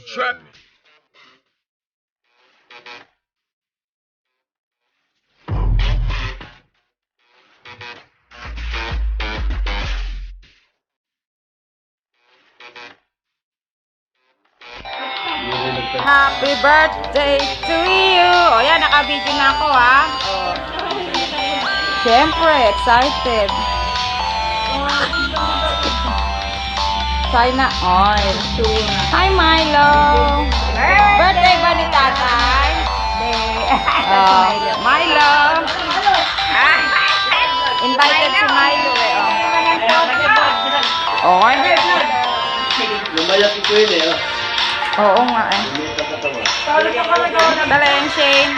Trap. Happy birthday to you! O yan, naka-video na ako ha. O. Siyempre, excited. China oil. Hi Milo! Birthday ba ni tatay? Milo! Invited si Milo eh. Okay. Lumayas ito yun eh. Oo nga eh. Taleng Shane.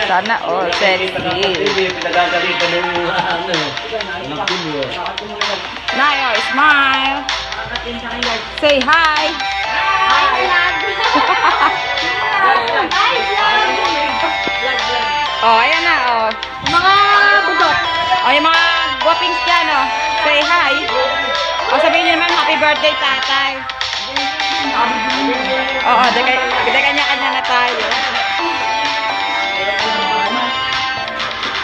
Sana all sexy. Pinagagalitan ng ano. Nayo, smile. Say hi. Oh, ayan na oh. Mga budot. Oh, yung mga guwapings dyan oh. Say hi. Oh, sabihin niyo naman happy birthday tatay. Oo, kanya-kanya na tayo.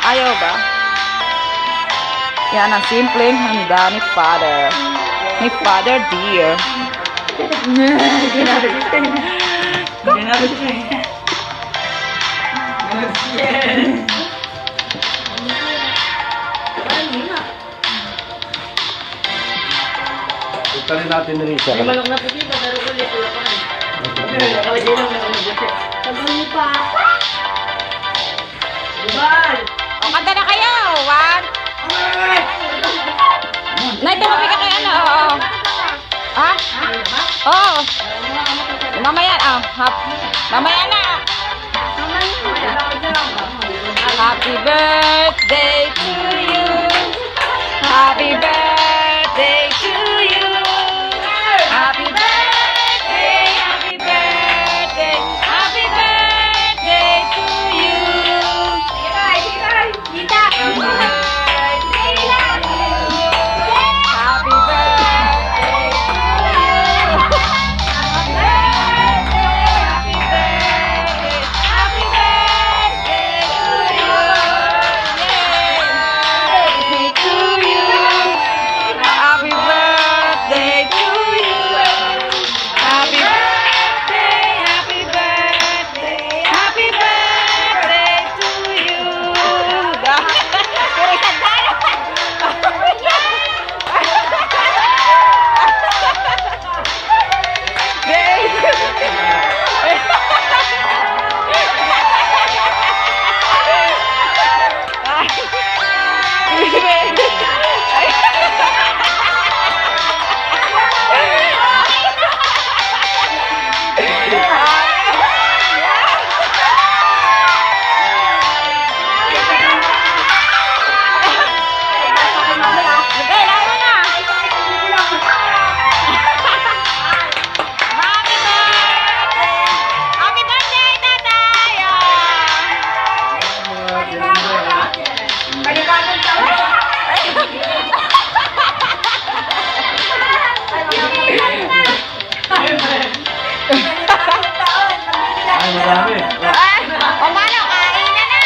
Ayaw ba? Yan ang simpleng handa ni Father. Ni Father dear. Tali natin rin siya. Manok na puti ba? Pero ulit wala pa rin. Kalagay lang na kami dyan. Sabaw niyo pa. Bal! O, kanta na kayo. One. Nay, tumabi ka kay ano. Oo. Ha? Oo. Mamaya. Mamaya na. Happy birthday to you. Happy birthday to you. Happy birthday, happy birthday, happy birthday to you. Happy birthday, happy birthday to you. Happy birthday, happy birthday to you. Yay! To you. Happy birthday to you. Happy birthday, happy birthday, happy birthday to you. Puro sandalo. Happy birthday, tatay! Panibagong taon! Ay, marami. O mano, kainan na!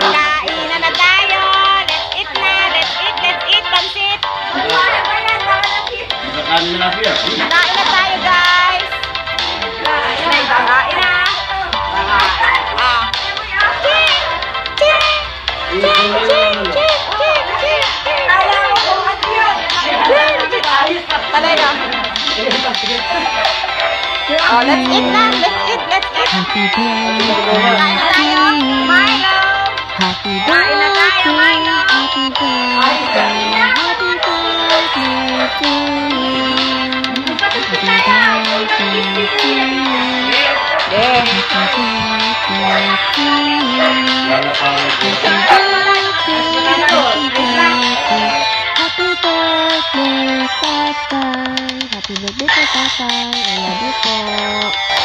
Kainan na tayo! Let's eat na! Let's eat! Pansit! Nakain na siya. Kain na tayo, guys! Kain na! Ah! Ching! Ching! Ching! Ching! Ching! Ching! Ching! Talaga! Oh, let's eat na! Let's eat! Happy Kain na birthday tayo! Milo! Happy Kain na tayo, birthday, Milo! happy birthday, happy birthday to you. Happy birthday to you. Yeah! Happy birthday to you. Wala pa rin. Happy birthday, happy birthday, Tatay. Happy birthday po, Tatay. I love you po.